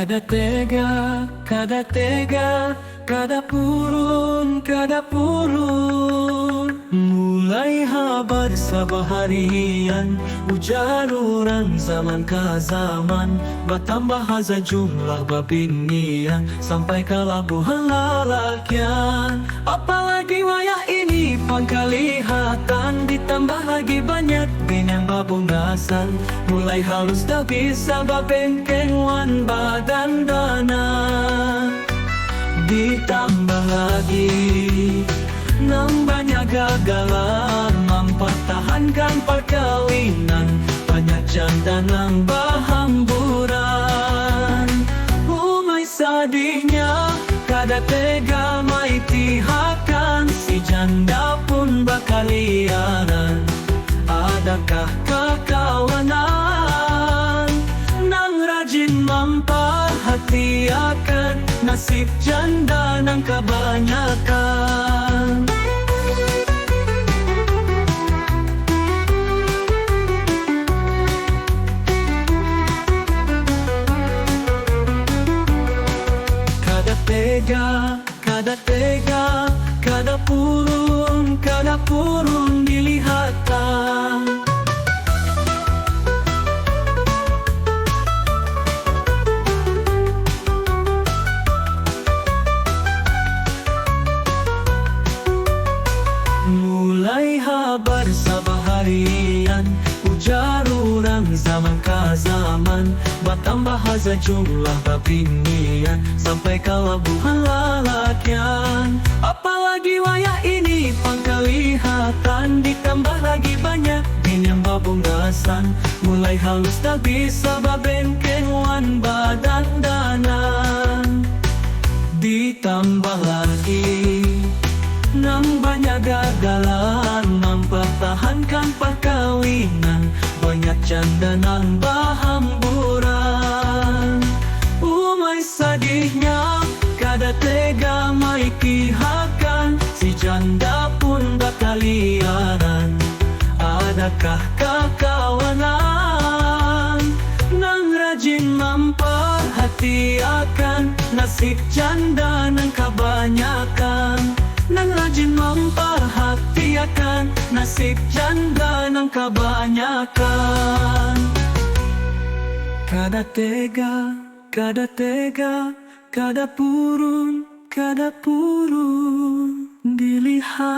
Kada tega, kada purun. Mulai habar sabaharian, ujar orang zaman ke zaman, bertambah haza jumlah babinian, sampai ke labuhan lalakian. Apalagi wayah ini pangkalihatan, ditambah lagi banyak binang babungasan. Mulai halus dah bisa babengkengan badan dana. Ditambah lagi nambahnya gagalan mempertahankan perkawinan, banyak janda nang bahamburan. Umay sadihnya kada tega mai tihakan, si janda pun bakaliaran. Adakah kakawanan nang rajin memperhatiakan nasib janda nang kebanyakan? Kada tega, kada purun dilihatkan. Mulai habar sabaharian, ujar orang zaman ke zaman, bertambah haza jumlah babinian, sampai ke labuhan lalakian. Apalagi wayah ini pangkalihatan, ditambah lagi banyak binang babungasan. Mulai halus dah bisa babengkengan badan danan. Ditambah lagi nambahnya gagalan mempertahankan perkawinan, banyak janda nang bahamburan. Umay sadihnya kada tega mai pihakan, si janda pun bakaliaran. Adakah kakawanan nang rajin memperhatiakan nasib janda nang kebanyakan? Nang rajin memperhatiakan nasib janda nang kebanyakan. Kada tega, kada purun dilihatkan.